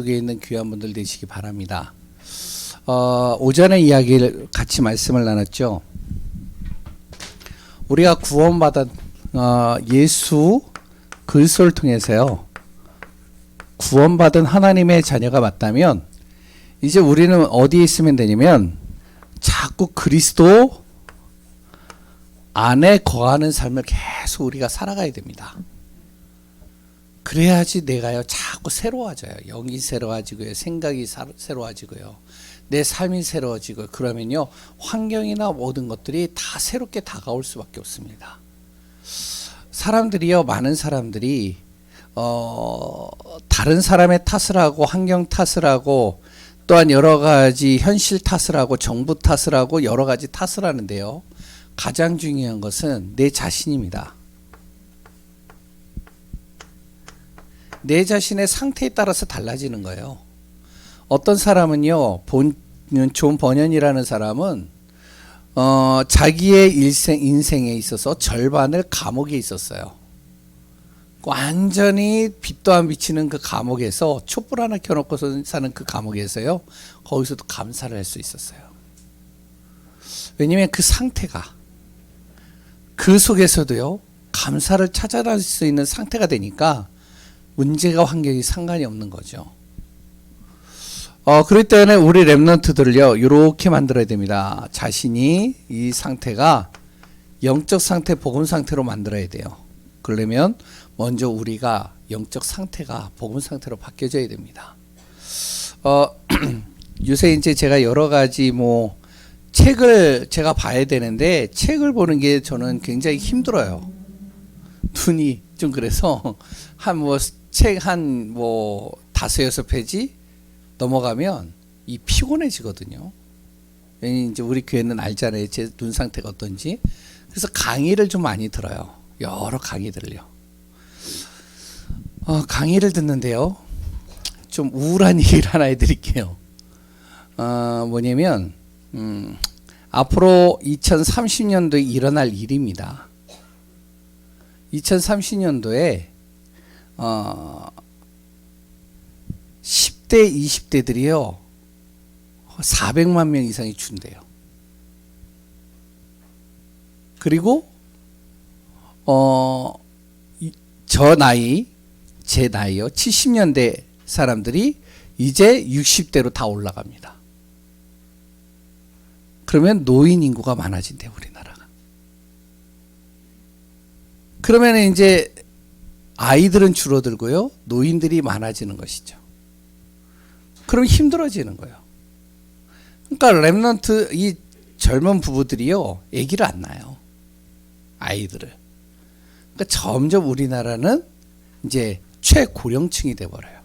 속에 있는 귀한 분들 되시기 바랍니다. 오전에 이야기를 같이 말씀을 나눴죠. 우리가 구원받은 예수 그리스도를 통해서요. 구원받은 하나님의 자녀가 맞다면 이제 우리는 어디에 있으면 되냐면 자꾸 그리스도 안에 거하는 삶을 계속 우리가 살아가야 됩니다. 그래야지 내가요 자꾸 새로워져요. 영이 새로워지고요, 생각이 새로워지고요, 내 삶이 새로워지고요. 그러면요 환경이나 모든 것들이 다 새롭게 다가올 수밖에 없습니다. 사람들이요, 많은 사람들이 다른 사람의 탓을 하고 환경 탓을 하고 또한 여러 가지 현실 탓을 하고 정부 탓을 하고 여러 가지 탓을 하는데요, 가장 중요한 것은 내 자신입니다. 내 자신의 상태에 따라서 달라지는 거예요. 어떤 사람은요, 존 버년이라는 사람은 자기의 인생에 있어서 절반을 감옥에 있었어요. 완전히 빛도 안 비치는 그 감옥에서 촛불 하나 켜놓고 사는 그 감옥에서요, 거기서도 감사를 할 수 있었어요. 왜냐면 그 상태가, 그 속에서도요 감사를 찾아낼 수 있는 상태가 되니까 문제가 환경이 상관이 없는 거죠. 그럴 때는 우리 렘넌트들을요 이렇게 만들어야 됩니다. 자신이 이 상태가 영적 상태, 복음 상태로 만들어야 돼요. 그러려면 먼저 우리가 영적 상태가 복음 상태로 바뀌어져야 됩니다. 요새 이제 제가 여러 가지 책을 제가 봐야 되는데 책을 보는 게 저는 굉장히 힘들어요. 눈이 좀 그래서 책 한 5-6페이지 넘어가면 이 피곤해지거든요. 왜냐면 이제 우리 교회는 알잖아요, 제 눈 상태가 어떤지. 그래서 강의를 좀 많이 들어요. 여러 강의들을요. 강의를 듣는데요, 좀 우울한 얘기를 하나 해드릴게요. 뭐냐면 앞으로 2030년도에 일어날 일입니다. 2030년도에 10대, 20대들이요 400만 명 이상이 준대요. 그리고 제 나이요 70년대 사람들이 이제 60대로 다 올라갑니다. 그러면 노인 인구가 많아진대요, 우리나라가. 그러면 이제 아이들은 줄어들고요, 노인들이 많아지는 것이죠. 그럼 힘들어지는 거예요. 그러니까 렘넌트, 이 젊은 부부들이요 아기를 안 낳아요, 아이들을. 그러니까 점점 우리나라는 이제 최고령층이 돼버려요.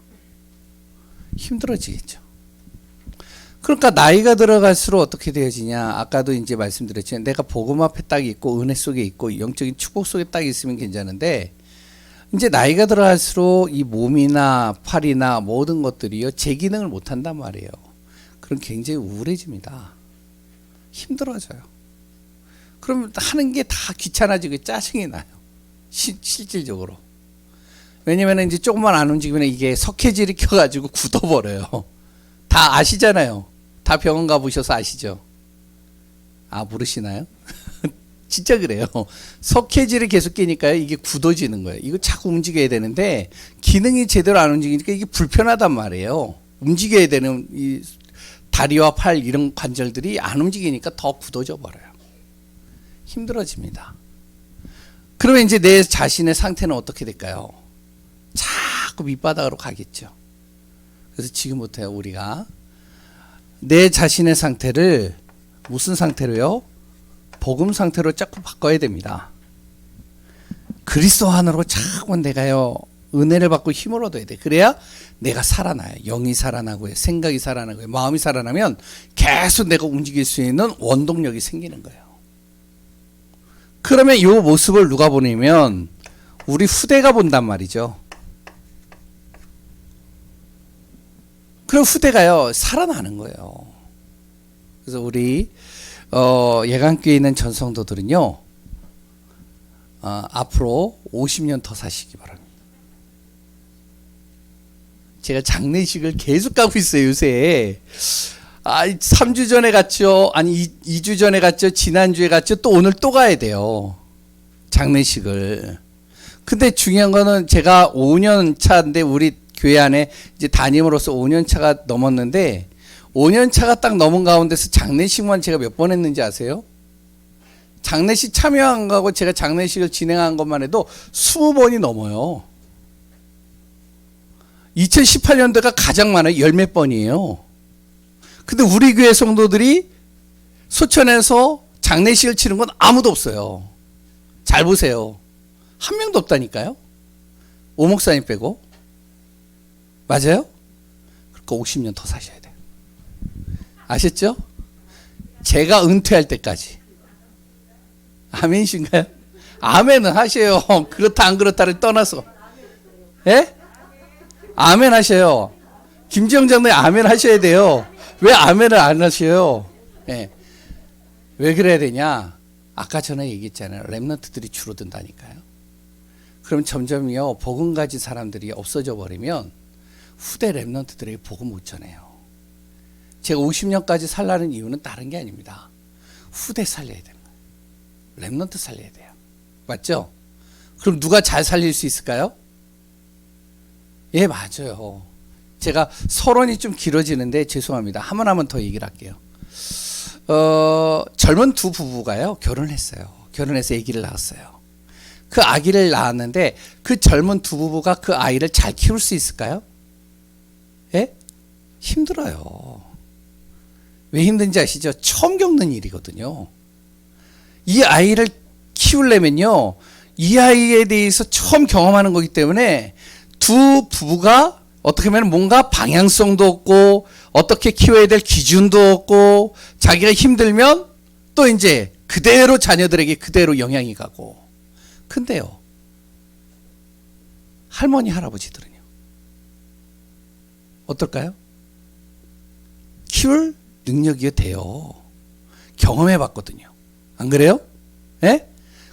힘들어지겠죠. 그러니까 나이가 들어갈수록 어떻게 되어지냐, 아까도 이제 말씀드렸지만 내가 복음 앞에 딱 있고 은혜 속에 있고 영적인 축복 속에 딱 있으면 괜찮은데, 이제 나이가 들어갈수록 이 몸이나 팔이나 모든 것들이요 제 기능을 못 한단 말이에요. 그럼 굉장히 우울해집니다. 힘들어져요. 그럼 하는 게 다 귀찮아지고 짜증이 나요, 실질적으로. 왜냐면 이제 조금만 안 움직이면 이게 석회질이 켜가지고 굳어버려요. 다 아시잖아요. 다 병원 가보셔서 아시죠? 모르시나요? 진짜 그래요. 석회질이 계속 끼니까요 이게 굳어지는 거예요. 이거 자꾸 움직여야 되는데 기능이 제대로 안 움직이니까 이게 불편하단 말이에요. 움직여야 되는 이 다리와 팔 이런 관절들이 안 움직이니까 더 굳어져 버려요. 힘들어집니다. 그러면 이제 내 자신의 상태는 어떻게 될까요? 자꾸 밑바닥으로 가겠죠. 그래서 지금부터 우리가 내 자신의 상태를 무슨 상태로요? 복음 상태로 자꾸 바꿔야 됩니다. 그리스도 안으로 자꾸 내가요 은혜를 받고 힘을 얻어야 돼. 그래야 내가 살아나요. 영이 살아나고요, 생각이 살아나고요, 마음이 살아나면 계속 내가 움직일 수 있는 원동력이 생기는 거예요. 그러면 이 모습을 누가 보냐면 우리 후대가 본단 말이죠. 그럼 후대가요 살아나는 거예요. 그래서 우리 예강교회에 있는 전성도들은요 앞으로 50년 더 사시기 바랍니다. 제가 장례식을 계속 가고 있어요, 요새. 3주 전에 갔죠. 아니, 2주 전에 갔죠. 지난주에 갔죠. 또 오늘 또 가야 돼요. 장례식을. 근데 중요한 거는 제가 5년 차인데 우리 교회 안에 이제 담임으로서 5년 차가 넘었는데 5년 차가 딱 넘은 가운데서 장례식만 제가 몇 번 했는지 아세요? 장례식 참여한 거하고 제가 장례식을 진행한 것만 해도 20번이 넘어요. 2018년도가 가장 많아요. 열 몇 번이에요. 근데 우리 교회 성도들이 소천에서 장례식을 치른 건 아무도 없어요. 잘 보세요. 한 명도 없다니까요. 오 목사님 빼고. 맞아요? 그러니까 50년 더 사셔야 돼요. 아셨죠? 제가 은퇴할 때까지. 아멘이신가요? 아멘은 하셔요. 그렇다 안 그렇다를 떠나서. 예? 아멘 하셔요. 김지영 장로님 아멘 하셔야 돼요. 왜 아멘을 안 하셔요? 예. 왜 그래야 되냐? 아까 전에 얘기했잖아요. 렘넌트들이 줄어든다니까요. 그럼 점점요 복음 가진 사람들이 없어져 버리면 후대 렘넌트들에게 복음 못 전해요. 제가 50년까지 살라는 이유는 다른 게 아닙니다. 후대 살려야 되는 거예요. 렘넌트 살려야 돼요. 맞죠? 그럼 누가 잘 살릴 수 있을까요? 예, 맞아요. 제가 서론이 좀 길어지는데 죄송합니다. 한 번 더 얘기를 할게요. 젊은 두 부부가요 결혼했어요. 결혼해서 아기를 낳았어요. 그 아기를 낳았는데 그 젊은 두 부부가 그 아이를 잘 키울 수 있을까요? 예? 힘들어요. 왜 힘든지 아시죠? 처음 겪는 일이거든요. 이 아이를 키우려면요 이 아이에 대해서 처음 경험하는 거기 때문에 두 부부가 어떻게 보면 뭔가 방향성도 없고 어떻게 키워야 될 기준도 없고 자기가 힘들면 또 이제 그대로 자녀들에게 그대로 영향이 가고. 근데요 할머니 할아버지들은요 어떨까요? 키울 능력이 돼요. 경험해 봤거든요. 안 그래요? 예?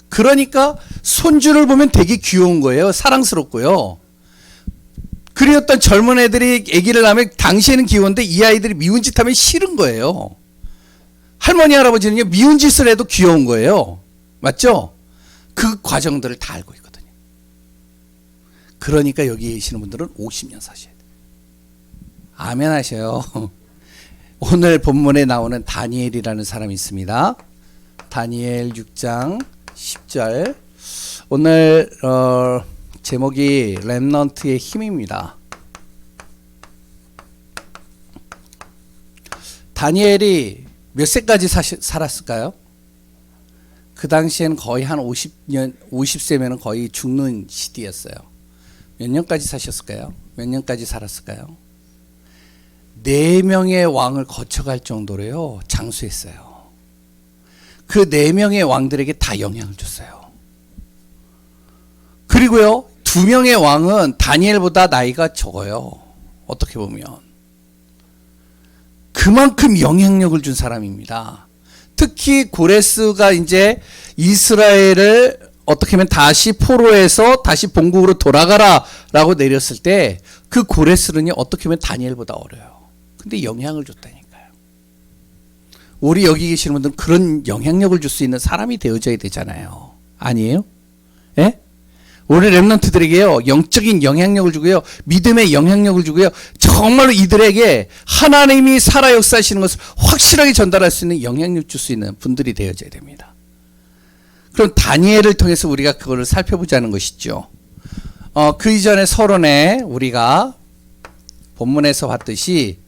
그러니까 손주를 보면 되게 귀여운 거예요. 사랑스럽고요. 그리웠던 젊은 애들이 아기를 낳으면 당시에는 귀여운데 이 아이들이 미운 짓 하면 싫은 거예요. 할머니 할아버지는요 미운 짓을 해도 귀여운 거예요. 맞죠? 그 과정들을 다 알고 있거든요. 그러니까 여기 계시는 분들은 50년 사셔야 돼요. 아멘 하셔요. 오늘 본문에 나오는 다니엘이라는 사람이 있습니다. 다니엘 6장 10절. 오늘 제목이 렘넌트의 힘입니다. 다니엘이 몇 세까지 살았을까요? 그 당시에는 거의 한 50년, 50세면 거의 죽는 시대였어요. 몇 년까지 사셨을까요? 몇 년까지 살았을까요? 4명의 왕을 거쳐갈 정도로요, 장수했어요. 그 4명의 왕들에게 다 영향을 줬어요. 그리고요, 2명의 왕은 다니엘보다 나이가 적어요. 어떻게 보면. 그만큼 영향력을 준 사람입니다. 특히 고레스가 이제 이스라엘을 어떻게 하면 다시 포로에서 다시 본국으로 돌아가라 라고 내렸을 때 그 고레스는요, 어떻게 보면 다니엘보다 어려요. 근데 영향을 줬다니까요. 우리 여기 계시는 분들은 그런 영향력을 줄 수 있는 사람이 되어져야 되잖아요. 아니에요? 예? 우리 렘넌트들에게요 영적인 영향력을 주고요 믿음의 영향력을 주고요 정말로 이들에게 하나님이 살아 역사하시는 것을 확실하게 전달할 수 있는 영향력 줄 수 있는 분들이 되어져야 됩니다. 그럼 다니엘을 통해서 우리가 그거를 살펴보자는 것이죠. 그 이전의 서론에 우리가 본문에서 봤듯이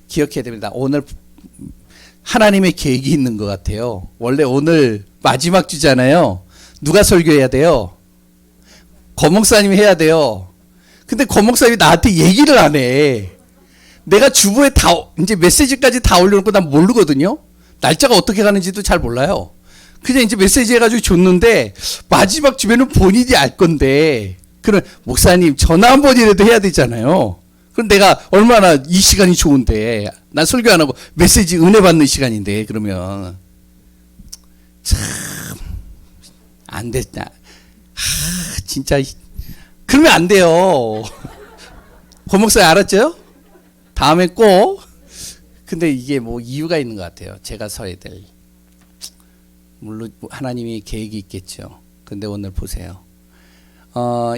기억해야 됩니다. 오늘 하나님의 계획이 있는 것 같아요. 원래 오늘 마지막 주잖아요. 누가 설교해야 돼요? 권목사님이 해야 돼요. 근데 권목사님이 나한테 얘기를 안 해. 내가 주보에 다 이제 메시지까지 다 올려놓고 난 모르거든요. 날짜가 어떻게 가는지도 잘 몰라요. 그냥 이제 메시지 해가지고 줬는데 마지막 주면은 본인이 알 건데 그럼 목사님 전화 한 번이라도 해야 되잖아요. 그럼 내가 얼마나 이 시간이 좋은데 난 설교 안 하고 메시지 은혜 받는 시간인데 그러면 참 안 됐냐. 진짜 그러면 안 돼요. 권목사님 알았죠? 다음에 꼭. 근데 이게 뭐 이유가 있는 것 같아요. 제가 서야 될. 물론 하나님이 계획이 있겠죠. 근데 오늘 보세요.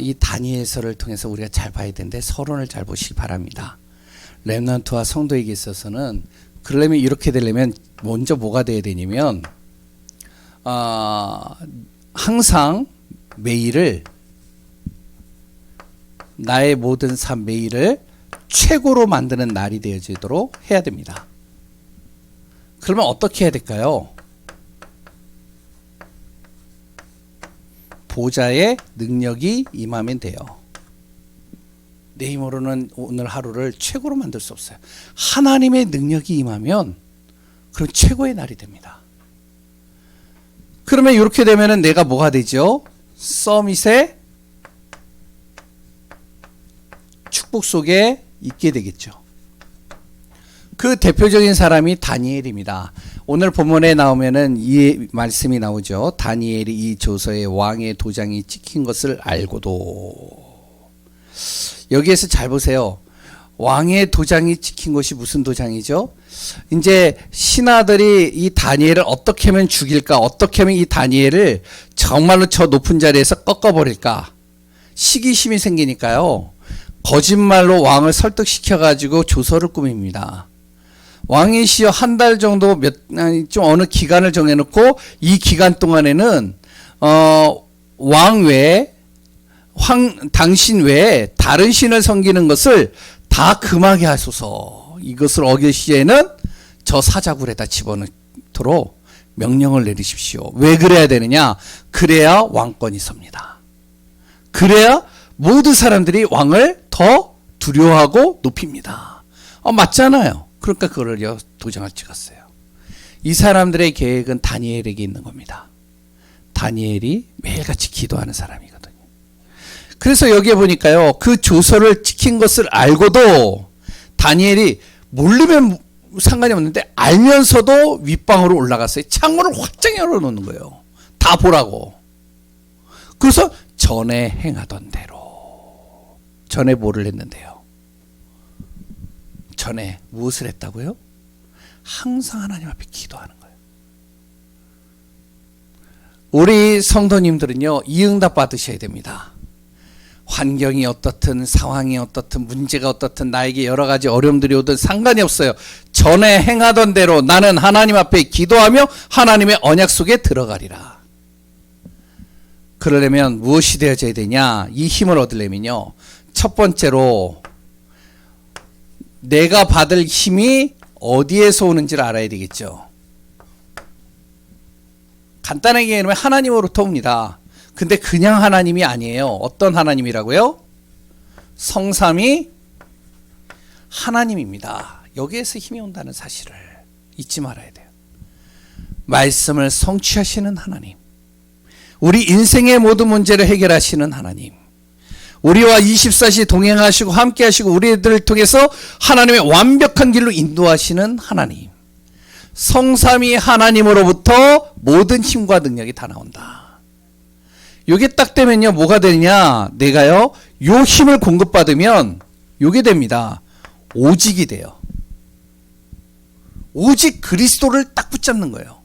이 다니엘서를 통해서 우리가 잘 봐야 되는데 서론을 잘 보시기 바랍니다. 렘넌트와 성도에게 있어서는 그러려면 이렇게 되려면 먼저 뭐가 돼야 되냐면 항상 매일을 나의 모든 삶 매일을 최고로 만드는 날이 되어지도록 해야 됩니다. 그러면 어떻게 해야 될까요? 보좌의 능력이 임하면 돼요. 내 힘으로는 오늘 하루를 최고로 만들 수 없어요. 하나님의 능력이 임하면 그럼 최고의 날이 됩니다. 그러면 이렇게 되면은 내가 뭐가 되죠? 서밋의 축복 속에 있게 되겠죠. 그 대표적인 사람이 다니엘입니다. 오늘 본문에 나오면은 이 말씀이 나오죠. 다니엘이 이 조서에 왕의 도장이 찍힌 것을 알고도. 여기에서 잘 보세요. 왕의 도장이 찍힌 것이 무슨 도장이죠? 이제 신하들이 이 다니엘을 어떻게 하면 죽일까? 어떻게 하면 이 다니엘을 정말로 저 높은 자리에서 꺾어버릴까? 시기심이 생기니까요. 거짓말로 왕을 설득시켜가지고 조서를 꾸밉니다. 왕이시여 한 달 정도 좀 어느 기간을 정해놓고 이 기간 동안에는 왕 외에 당신 외에 다른 신을 섬기는 것을 다 금하게 하소서. 이것을 어기시에는 저 사자굴에다 집어넣도록 명령을 내리십시오. 왜 그래야 되느냐? 그래야 왕권이 섭니다. 그래야 모든 사람들이 왕을 더 두려워하고 높입니다. 맞잖아요. 그러니까 그걸요 도장을 찍었어요. 이 사람들의 계획은 다니엘에게 있는 겁니다. 다니엘이 매일같이 기도하는 사람이거든요. 그래서 여기에 보니까요, 그 조서를 찍힌 것을 알고도 다니엘이 모르면 상관이 없는데 알면서도 윗방으로 올라갔어요. 창문을 확장 열어놓는 거예요. 다 보라고. 그래서 전에 행하던 대로. 전에 뭐를 했는데요? 전에 무엇을 했다고요? 항상 하나님 앞에 기도하는 거예요. 우리 성도님들은요, 이 응답 받으셔야 됩니다. 환경이 어떻든 상황이 어떻든 문제가 어떻든 나에게 여러 가지 어려움들이 오든 상관이 없어요. 전에 행하던 대로 나는 하나님 앞에 기도하며 하나님의 언약 속에 들어가리라. 그러려면 무엇이 되어져야 되냐? 이 힘을 얻으려면요, 첫 번째로 내가 받을 힘이 어디에서 오는지를 알아야 되겠죠. 간단하게 얘기하면 하나님으로부터 옵니다. 근데 그냥 하나님이 아니에요. 어떤 하나님이라고요? 성삼위 하나님입니다. 여기에서 힘이 온다는 사실을 잊지 말아야 돼요. 말씀을 성취하시는 하나님, 우리 인생의 모든 문제를 해결하시는 하나님, 우리와 24시 동행하시고 함께하시고 우리들을 통해서 하나님의 완벽한 길로 인도하시는 하나님, 성삼위 하나님으로부터 모든 힘과 능력이 다 나온다. 요게 딱 되면요, 뭐가 되느냐? 내가요, 요 힘을 공급받으면 요게 됩니다. 오직이 돼요. 오직 그리스도를 딱 붙잡는 거예요.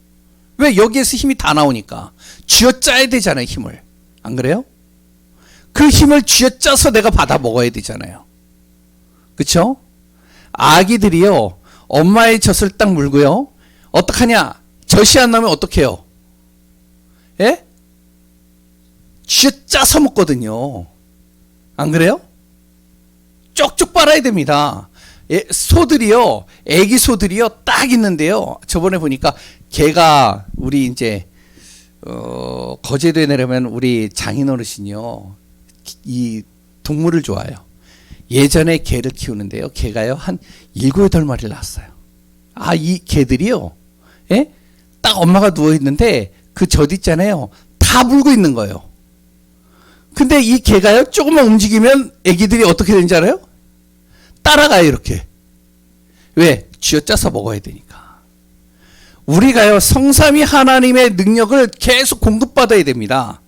왜? 여기에서 힘이 다 나오니까. 쥐어짜야 되잖아요, 힘을. 안 그래요? 그 힘을 쥐어짜서 내가 받아 먹어야 되잖아요. 그쵸? 아기들이요, 엄마의 젖을 딱 물고요, 어떡하냐? 젖이 안 나면 어떡해요? 예? 쥐어짜서 먹거든요. 안 그래요? 쪽쪽 빨아야 됩니다. 소들이요, 애기 소들이요, 딱 있는데요. 저번에 보니까 개가 우리 이제 거제도에 내려면 우리 장인어르신이요, 이 동물을 좋아해요. 예전에 개를 키우는데요, 개가요 한 7, 8마리를 낳았어요. 이 개들이요, 예? 딱 엄마가 누워 있는데 그 젖 있잖아요, 다 물고 있는 거예요. 근데 이 개가요, 조금만 움직이면 애기들이 어떻게 되는지 알아요? 따라가요, 이렇게. 왜? 쥐어짜서 먹어야 되니까. 우리가요, 성삼위 하나님의 능력을 계속 공급받아야 됩니다.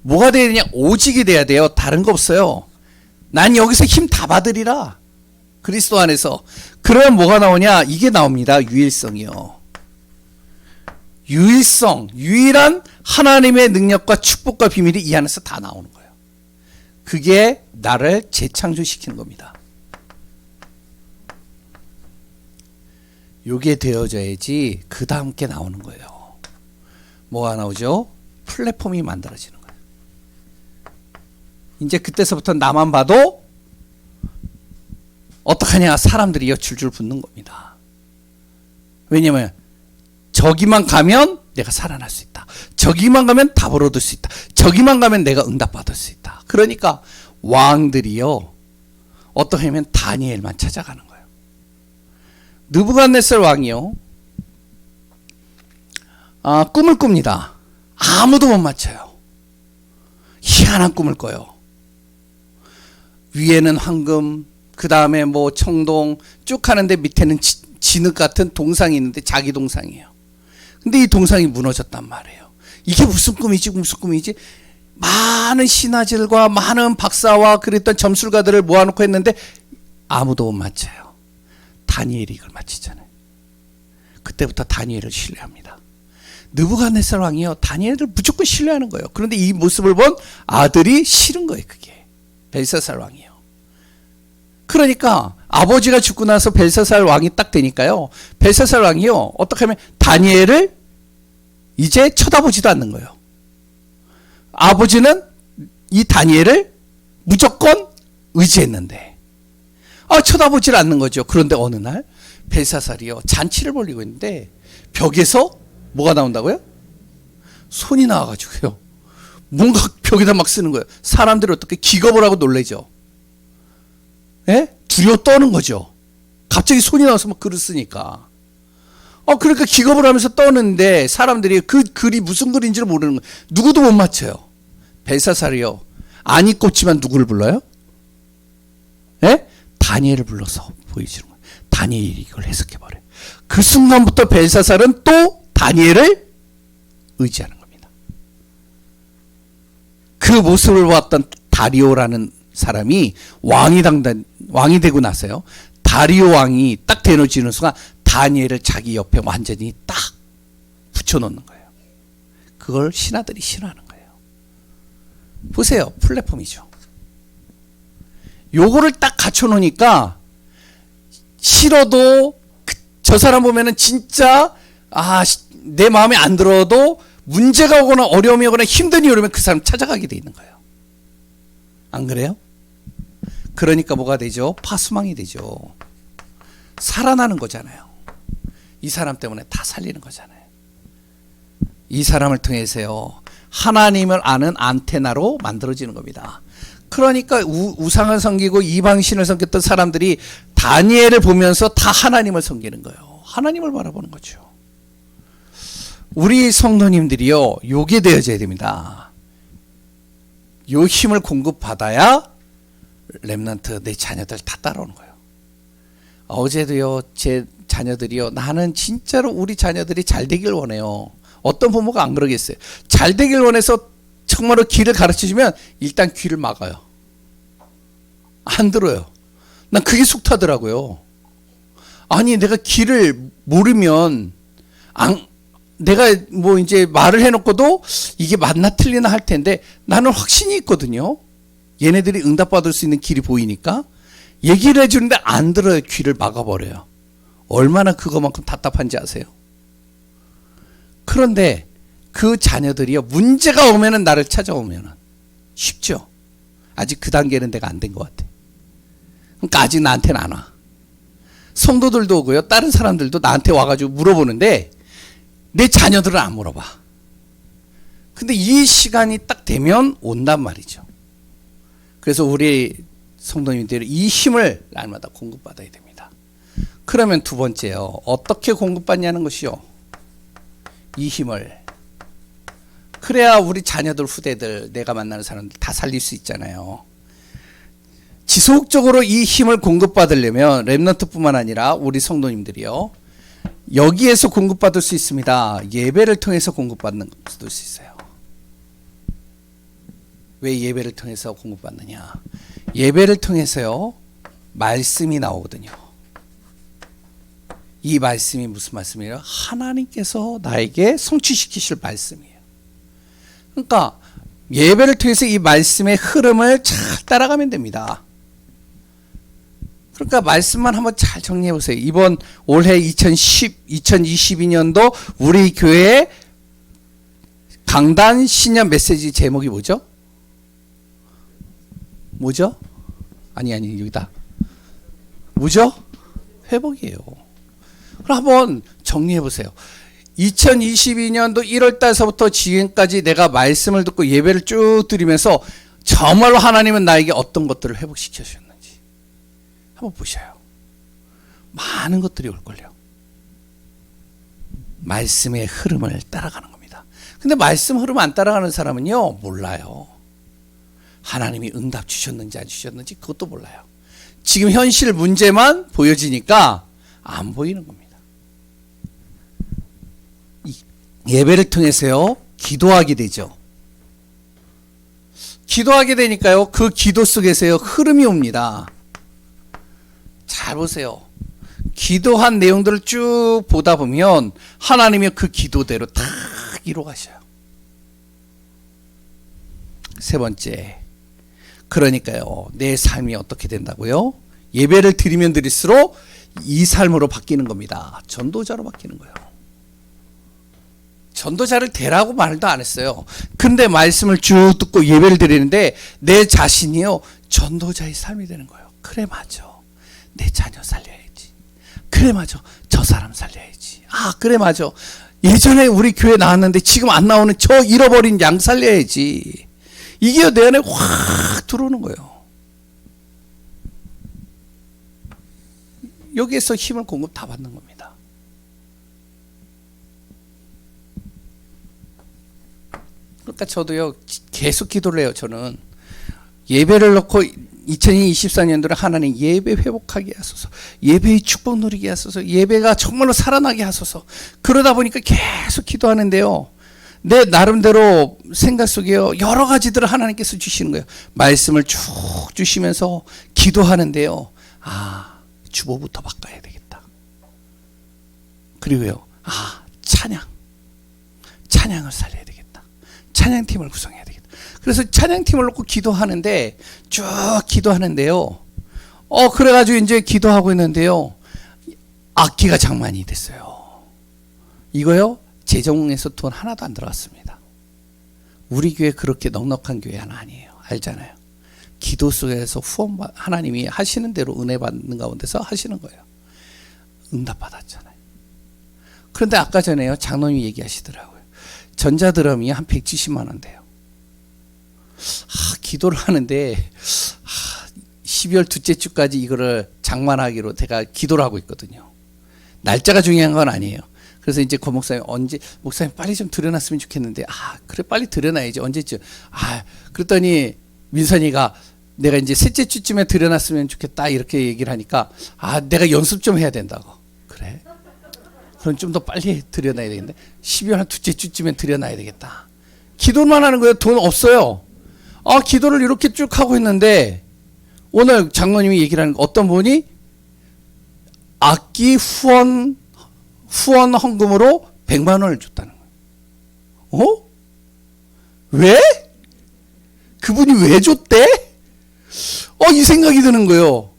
뭐가 돼야 되냐? 오직이 돼야 돼요. 다른 거 없어요. 난 여기서 힘 다 받으리라. 그리스도 안에서. 그러면 뭐가 나오냐? 이게 나옵니다. 유일성이요. 유일성, 유일한 하나님의 능력과 축복과 비밀이 이 안에서 다 나오는 거예요. 그게 나를 재창조시키는 겁니다. 요게 되어져야지 그 다음 게 나오는 거예요. 뭐가 나오죠? 플랫폼이 만들어지는 거예요. 이제 그때서부터 나만 봐도 어떡하냐? 사람들이 줄줄 붙는 겁니다. 왜냐면 저기만 가면 내가 살아날 수 있다. 저기만 가면 답을 얻을 수 있다. 저기만 가면 내가 응답받을 수 있다. 그러니까 왕들이요, 어떻게 하면 다니엘만 찾아가는 거예요. 느부갓네살 왕이요, 꿈을 꿉니다. 아무도 못 맞춰요. 희한한 꿈을 꿔요. 위에는 황금, 그 다음에 뭐 청동 쭉 하는데 밑에는 진흙 같은 동상이 있는데 자기 동상이에요. 근데 이 동상이 무너졌단 말이에요. 이게 무슨 꿈이지? 무슨 꿈이지? 많은 신하들과 많은 박사와 그랬던 점술가들을 모아놓고 했는데 아무도 못 맞춰요. 다니엘이 이걸 맞히잖아요. 그때부터 다니엘을 신뢰합니다. 느부갓네살 왕이요, 다니엘을 무조건 신뢰하는 거예요. 그런데 이 모습을 본 아들이 싫은 거예요. 그게 벨사살 왕이요. 그러니까 아버지가 죽고 나서 벨사살 왕이 딱 되니까요, 벨사살 왕이요, 어떻게 하면 다니엘을 이제 쳐다보지도 않는 거예요. 아버지는 이 다니엘을 무조건 의지했는데 쳐다보질 않는 거죠. 그런데 어느 날 벨사살이요, 잔치를 벌이고 있는데 벽에서 뭐가 나온다고요? 손이 나와가지고요, 뭔가 벽에다 막 쓰는 거예요. 사람들이 어떻게 기겁을 하고 놀라죠. 예? 두려워 떠는 거죠. 갑자기 손이 나와서 막 글을 쓰니까. 그러니까 기겁을 하면서 떠는데 사람들이 그 글이 무슨 글인지를 모르는 거예요. 누구도 못 맞춰요. 벨사살이요, 안이 꼽지만 누구를 불러요? 예? 다니엘을 불러서 보여주는 거예요. 다니엘이 이걸 해석해버려요. 그 순간부터 벨사살은 또 다니엘을 의지하는 겁니다. 그 모습을 보았던 다리오라는 사람이 왕이 되고 나서요, 다리오 왕이 딱 되어지는 순간 다니엘을 자기 옆에 완전히 딱 붙여놓는 거예요. 그걸 신하들이 싫어하는 거예요. 보세요, 플랫폼이죠. 요거를 딱 갖춰놓으니까 싫어도 저 사람 보면은 진짜 내 마음에 안 들어도 문제가 오거나 어려움이 오거나 힘든 일이 오면 그 사람 찾아가게 돼 있는 거예요. 안 그래요? 그러니까 뭐가 되죠? 파수망이 되죠. 살아나는 거잖아요. 이 사람 때문에 다 살리는 거잖아요. 이 사람을 통해서요, 하나님을 아는 안테나로 만들어지는 겁니다. 그러니까 우상을 섬기고 이방신을 섬겼던 사람들이 다니엘을 보면서 다 하나님을 섬기는 거예요. 하나님을 바라보는 거죠. 우리 성도님들이요, 요게 되어져야 됩니다. 요 힘을 공급받아야 렘넌트, 내 자녀들 다 따라오는 거예요. 어제도요, 제 자녀들이요, 나는 진짜로 우리 자녀들이 잘 되길 원해요. 어떤 부모가 안 그러겠어요? 잘 되길 원해서 정말로 길을 가르쳐주면 일단 귀를 막아요. 안 들어요. 난 그게 속타더라고요. 아니, 내가 길을 모르면 내가 뭐 이제 말을 해놓고도 이게 맞나 틀리나 할 텐데 나는 확신이 있거든요. 얘네들이 응답받을 수 있는 길이 보이니까 얘기를 해주는데 안 들어요. 귀를 막아버려요. 얼마나 그거만큼 답답한지 아세요? 그런데 그 자녀들이요, 문제가 오면은 나를 찾아오면은 쉽죠. 아직 그 단계는 내가 안 된 것 같아. 그러니까 아직 나한테는 안 와. 성도들도 오고요, 다른 사람들도 나한테 와가지고 물어보는데 내 자녀들은 안 물어봐. 근데 이 시간이 딱 되면 온단 말이죠. 그래서 우리 성도님들이 이 힘을 날마다 공급받아야 됩니다. 그러면 두 번째요, 어떻게 공급받냐는 것이요, 이 힘을. 그래야 우리 자녀들, 후대들, 내가 만나는 사람들 다 살릴 수 있잖아요. 지속적으로 이 힘을 공급받으려면 렘넌트뿐만 아니라 우리 성도님들이요, 여기에서 공급받을 수 있습니다. 예배를 통해서 공급받을 수 있어요. 왜 예배를 통해서 공급받느냐? 예배를 통해서요, 말씀이 나오거든요. 이 말씀이 무슨 말씀이에요? 하나님께서 나에게 성취시키실 말씀이에요. 그러니까 예배를 통해서 이 말씀의 흐름을 잘 따라가면 됩니다. 그러니까 말씀만 한번 잘 정리해 보세요. 이번 올해 2022년도 우리 교회 강단 신년 메시지 제목이 뭐죠? 뭐죠? 아니 여기다. 뭐죠? 회복이에요. 그럼 한번 정리해 보세요. 2022년도 1월 달서부터 지금까지 내가 말씀을 듣고 예배를 쭉 드리면서 정말로 하나님은 나에게 어떤 것들을 회복시켜 주셨는지 한번 보셔요. 많은 것들이 올걸요. 말씀의 흐름을 따라가는 겁니다. 근데 말씀 흐름 안 따라가는 사람은요, 몰라요. 하나님이 응답 주셨는지 안 주셨는지 그것도 몰라요. 지금 현실 문제만 보여지니까 안 보이는 겁니다. 예배를 통해서요, 기도하게 되죠. 기도하게 되니까요, 그 기도 속에서요, 흐름이 옵니다. 잘 보세요. 기도한 내용들을 쭉 보다 보면 하나님이 그 기도대로 다 이루어가셔요. 세 번째, 그러니까요, 내 삶이 어떻게 된다고요? 예배를 드리면 드릴수록 이 삶으로 바뀌는 겁니다. 전도자로 바뀌는 거예요. 전도자를 되라고 말도 안 했어요. 근데 말씀을 쭉 듣고 예배를 드리는데 내 자신이요, 전도자의 삶이 되는 거예요. 그래, 맞아. 내 자녀 살려야지. 그래, 맞아. 저 사람 살려야지. 아, 그래, 맞아. 예전에 우리 교회 나왔는데 지금 안 나오는 저 잃어버린 양 살려야지. 이게 내 안에 확 들어오는 거예요. 여기에서 힘을 공급 다 받는 겁니다. 그러니까 저도요, 계속 기도를 해요. 저는 예배를 놓고 2024년도에 하나님 예배 회복하게 하소서, 예배의 축복 누리게 하소서, 예배가 정말로 살아나게 하소서. 그러다 보니까 계속 기도하는데요, 내 나름대로 생각 속에요, 여러 가지들을 하나님께서 주시는 거예요. 말씀을 쭉 주시면서 기도하는데요, 아, 주보부터 바꿔야 되겠다. 그리고요, 아, 찬양을 살려야 되겠다. 찬양팀을 구성해야 되겠다. 그래서 찬양팀을 놓고 기도하는데, 쭉 기도하는데요, 그래가지고 이제 기도하고 있는데요, 악기가 장만이 됐어요. 이거요, 재정에서 돈 하나도 안 들어갔습니다. 우리 교회 그렇게 넉넉한 교회 하나 아니에요. 알잖아요. 기도 속에서 후원, 하나님이 하시는 대로 은혜 받는 가운데서 하시는 거예요. 응답 받았잖아요. 그런데 아까 전에요, 장로님이 얘기하시더라고요. 전자드럼이 한 170만 원 돼요. 기도를 하는데 12월 둘째 주까지 이거를 장만하기로 제가 기도를 하고 있거든요. 날짜가 중요한 건 아니에요. 그래서 이제 고 목사님, 목사님 빨리 좀 들여놨으면 좋겠는데, 그래, 빨리 들여놔야지. 언제쯤? 그랬더니 민선이가 내가 이제 셋째 주쯤에 들여놨으면 좋겠다, 이렇게 얘기를 하니까, 내가 연습 좀 해야 된다고. 그래? 그럼 좀 더 빨리 들여놔야 되겠네. 12월 한 둘째 주쯤에 들여놔야 되겠다. 기도만 하는 거예요. 돈 없어요. 기도를 이렇게 쭉 하고 있는데, 오늘 장로님이 얘기를 하는 거, 어떤 분이 악기 후원 헌금으로 100만 원을 줬다는 거예요. 왜? 그분이 왜 줬대? 이 생각이 드는 거예요.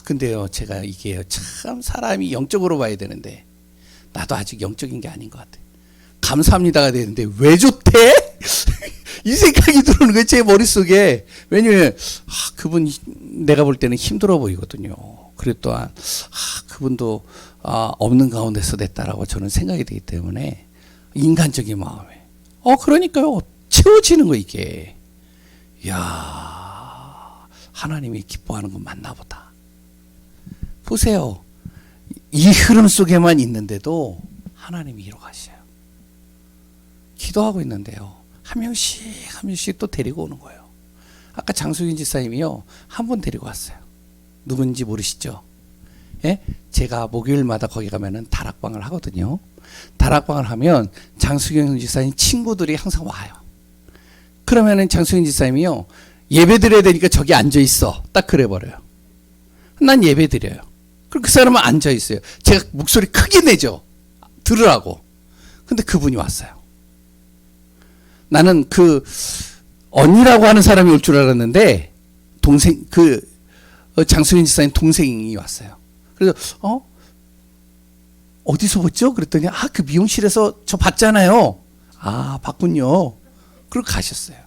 근데요, 제가 이게요, 참 사람이 영적으로 봐야 되는데, 나도 아직 영적인 게 아닌 것 같아. 감사합니다가 되는데, 왜 줬대? 이 생각이 들어오는 거예요, 제 머릿속에. 왜냐면, 그분, 내가 볼 때는 힘들어 보이거든요. 그리고 또한, 그분도, 없는 가운데서 냈다라고 저는 생각이 되기 때문에, 인간적인 마음에. 그러니까요, 채워지는 거, 이게. 이야, 하나님이 기뻐하는 건 맞나 보다. 보세요. 이 흐름 속에만 있는데도 하나님이 이루어가셔요. 기도하고 있는데요, 한 명씩 또 데리고 오는 거예요. 아까 장수균 지사님이요, 한 분 데리고 왔어요. 누군지 모르시죠? 예? 제가 목요일마다 거기 가면은 다락방을 하거든요. 다락방을 하면 장수균 지사님 친구들이 항상 와요. 그러면은 장수인 지사님이요. 예배 드려야 되니까 저기 앉아 있어. 딱 그래 버려요. 난 예배 드려요. 그럼 그 사람은 앉아 있어요. 제가 목소리 크게 내죠. 들으라고. 근데 그분이 왔어요. 나는 그 언니라고 하는 사람이 올 줄 알았는데 동생 장수인 지사님 동생이 왔어요. 그래서 어디서 봤죠? 그랬더니 그 미용실에서 저 봤잖아요. 봤군요. 그리고 가셨어요.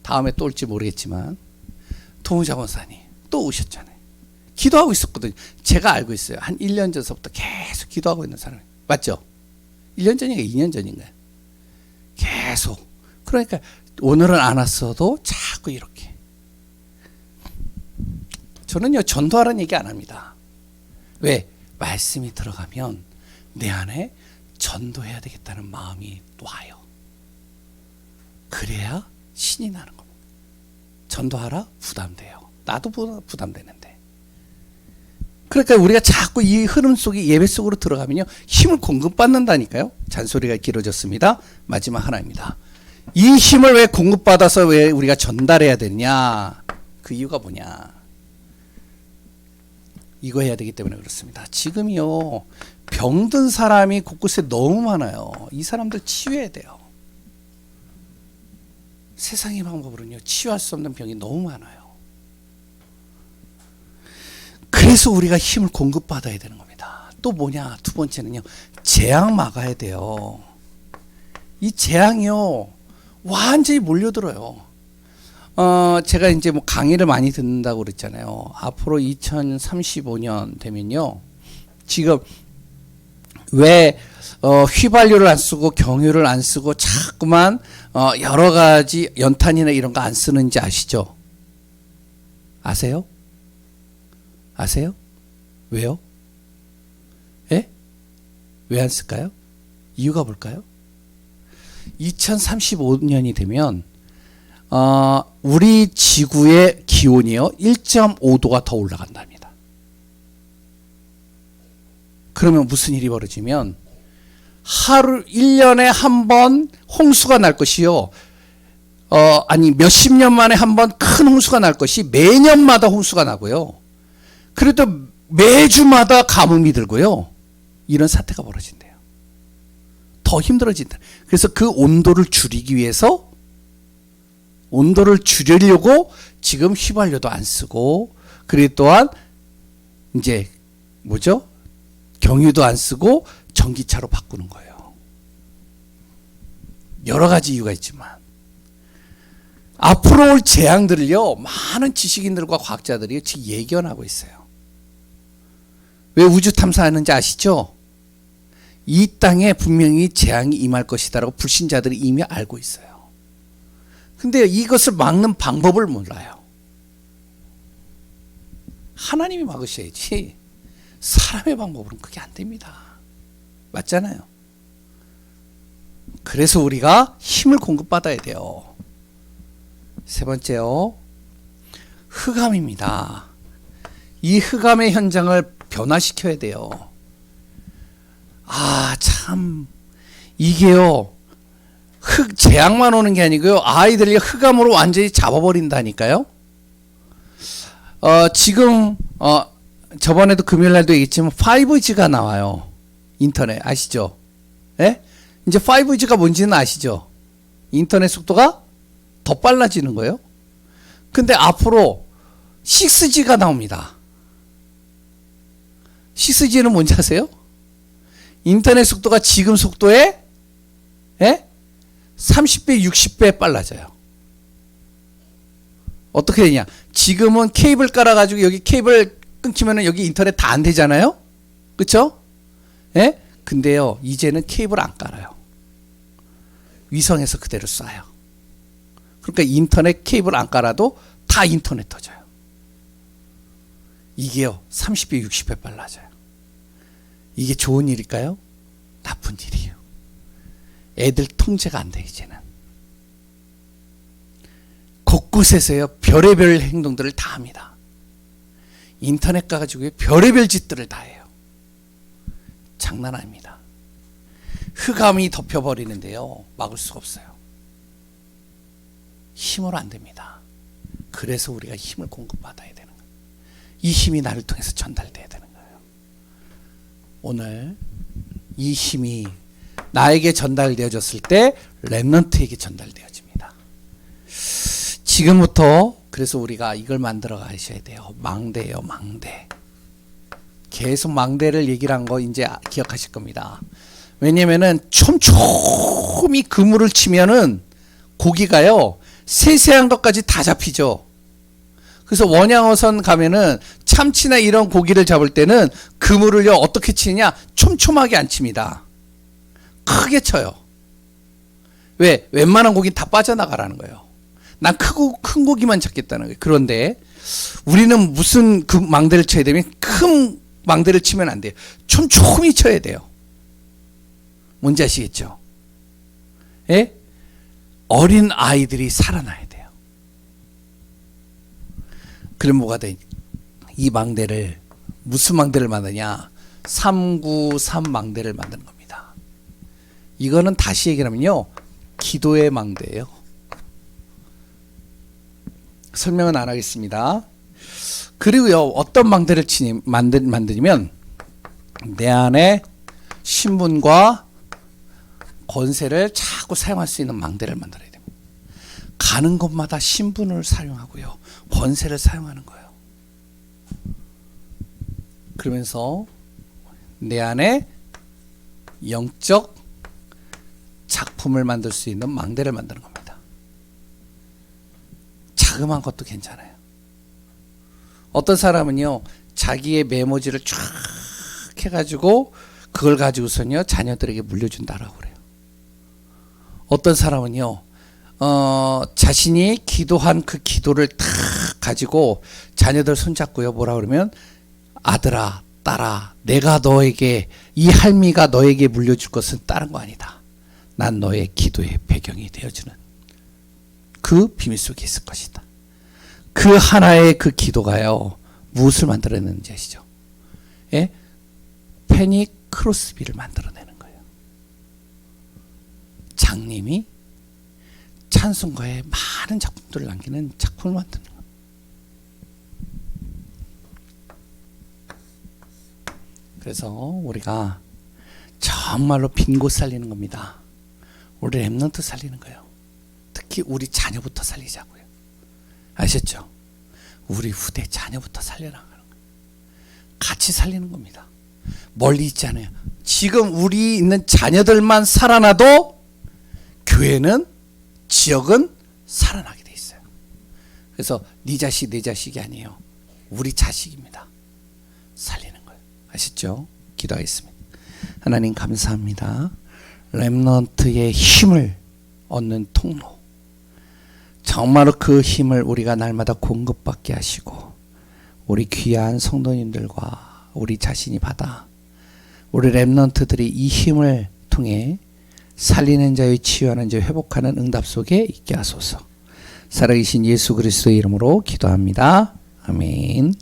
다음에 또 올지 모르겠지만 도무자 권사님 또 오셨잖아요. 기도하고 있었거든요. 제가 알고 있어요. 한 1년 전서부터 계속 기도하고 있는 사람이 맞죠? 1년 전인가 2년 전인가요? 계속. 그러니까 오늘은 안 왔어도 자꾸 이렇게. 저는요 전도하라는 얘기 안 합니다. 왜? 말씀이 들어가면 내 안에 전도해야 되겠다는 마음이 와요. 그래야 신이 나는 겁니다. 전도하라? 부담돼요. 나도 부담되는데. 그러니까 우리가 자꾸 이 흐름 속에 예배 속으로 들어가면요 힘을 공급받는다니까요. 잔소리가 길어졌습니다. 마지막 하나입니다. 이 힘을 왜 공급받아서 왜 우리가 전달해야 되냐? 그 이유가 뭐냐? 이거 해야 되기 때문에 그렇습니다. 지금이요 병든 사람이 곳곳에 너무 많아요. 이 사람들 치유해야 돼요. 세상의 방법으로는요 치유할 수 없는 병이 너무 많아요. 그래서 우리가 힘을 공급받아야 되는 겁니다. 또 뭐냐? 두 번째는요 재앙 막아야 돼요. 이 재앙이요 완전히 몰려들어요. 제가 이제 뭐 강의를 많이 듣는다고 그랬잖아요. 앞으로 2035년 되면요 지금 왜 휘발유를 안 쓰고 경유를 안 쓰고 자꾸만 여러 가지 연탄이나 이런 거 안 쓰는지 아시죠? 아세요? 아세요? 왜요? 예? 왜 안 쓸까요? 이유가 뭘까요? 2035년이 되면 우리 지구의 기온이요 1.5도가 더 올라간답니다. 그러면 무슨 일이 벌어지면 하루 1년에 한 번 홍수가 날 것이요. 아니 몇십 년 만에 한 번 큰 홍수가 날 것이 매년마다 홍수가 나고요. 그래도 매주마다 가뭄이 들고요. 이런 사태가 벌어진대요. 더 힘들어진다. 그래서 그 온도를 줄이기 위해서 온도를 줄이려고 지금 휘발유도 안 쓰고 그리고 또한 이제 뭐죠? 경유도 안 쓰고 전기차로 바꾸는 거예요. 여러 가지 이유가 있지만 앞으로 올 재앙들을요 많은 지식인들과 과학자들이 지금 예견하고 있어요. 왜 우주 탐사하는지 아시죠? 이 땅에 분명히 재앙이 임할 것이다라고 불신자들이 이미 알고 있어요. 근데 이것을 막는 방법을 몰라요. 하나님이 막으셔야지 사람의 방법으로는 그게 안 됩니다. 맞잖아요. 그래서 우리가 힘을 공급받아야 돼요. 세 번째요. 흑암입니다. 이 흑암의 현장을 변화시켜야 돼요. 참 이게요. 재앙만 오는 게 아니고요. 아이들이 흑암으로 완전히 잡아버린다니까요. 지금 저번에도 금요일날도 얘기했지만 5G가 나와요. 인터넷 아시죠? 예? 이제 5G가 뭔지는 아시죠? 인터넷 속도가 더 빨라지는 거예요. 근데 앞으로 6G가 나옵니다. 6G는 뭔지 아세요? 인터넷 속도가 지금 속도에 30배, 60배 빨라져요. 어떻게 되냐? 지금은 케이블 깔아가지고 여기 케이블 끊기면은 여기 인터넷 다 안 되잖아요? 그쵸? 예? 근데요, 이제는 케이블 안 깔아요. 위성에서 그대로 쏴요. 그러니까 인터넷 케이블 안 깔아도 다 인터넷 터져요. 이게요, 30배, 60배 빨라져요. 이게 좋은 일일까요? 나쁜 일이에요. 애들 통제가 안 돼, 이제는. 곳곳에서요, 별의별 행동들을 다 합니다. 인터넷 가가지고 별의별 짓들을 다 해요. 장난 아닙니다. 흑암이 덮여버리는데요, 막을 수가 없어요. 힘으로 안 됩니다. 그래서 우리가 힘을 공급받아야 되는 거예요. 이 힘이 나를 통해서 전달돼야 되는 거예요. 오늘 이 힘이 나에게 전달되어졌을 때 렘넌트에게 전달되어집니다. 지금부터 그래서 우리가 이걸 만들어 가셔야 돼요. 망대예요, 망대. 계속 망대를 얘기를 한 거 이제 기억하실 겁니다. 왜냐면은 촘촘히 그물을 치면은 고기가요 세세한 것까지 다 잡히죠. 그래서 원양어선 가면은 참치나 이런 고기를 잡을 때는 그물을요 어떻게 치느냐, 촘촘하게 안 칩니다. 크게 쳐요. 왜? 웬만한 고기는 다 빠져나가라는 거예요. 난 크고 큰 고기만 잡겠다는 거예요. 그런데 우리는 무슨 그 망대를 쳐야 되면 큰 망대를 치면 안 돼요. 촘촘히 쳐야 돼요. 뭔지 아시겠죠? 예? 어린 아이들이 살아나야 돼요. 그럼 뭐가 돼? 이 망대를 무슨 망대를 만드냐? 393 망대를 만드는 겁니다. 이거는 다시 얘기하면요, 기도의 망대예요. 설명은 안 하겠습니다. 그리고요, 어떤 망대를 만드냐면 내 안에 신분과 권세를 자꾸 사용할 수 있는 망대를 만들어야 됩니다. 가는 곳마다 신분을 사용하고요, 권세를 사용하는 거예요. 그러면서 내 안에 영적 작품을 만들 수 있는 망대를 만드는 겁니다. 자그마한 것도 괜찮아요. 어떤 사람은요, 자기의 메모지를 쫙 해가지고 그걸 가지고서는요 자녀들에게 물려준다라고 그래요. 어떤 사람은요 자신이 기도한 그 기도를 탁 가지고 자녀들 손잡고요 뭐라 그러면, 아들아 딸아, 내가 너에게 이 할미가 너에게 물려줄 것은 다른 거 아니다. 난 너의 기도의 배경이 되어주는 그 비밀 속에 있을 것이다. 그 하나의 그 기도가요 무엇을 만들어내는지 아시죠? 예? 페니 크로스비를 만들어내는 거예요. 장님이 찬송가에 많은 작품들을 남기는 작품을 만드는 거예요. 그래서 우리가 정말로 빈 곳 살리는 겁니다. 우리 렘넌트 살리는 거예요. 특히 우리 자녀부터 살리자고요. 아셨죠? 우리 후대 자녀부터 살려나가는 거예요. 같이 살리는 겁니다. 멀리 있지 않아요. 지금 우리 있는 자녀들만 살아나도 교회는, 지역은 살아나게 돼 있어요. 그래서 네 자식 내 자식이 아니에요. 우리 자식입니다. 살리는 거예요. 아셨죠? 기도하겠습니다. 하나님 감사합니다. 렘넌트의 힘을 얻는 통로, 정말로 그 힘을 우리가 날마다 공급받게 하시고 우리 귀한 성도님들과 우리 자신이 받아 우리 렘넌트들이 이 힘을 통해 살리는 자의 치유하는 자의 회복하는 응답 속에 있게 하소서. 살아계신 예수 그리스도의 이름으로 기도합니다. 아멘.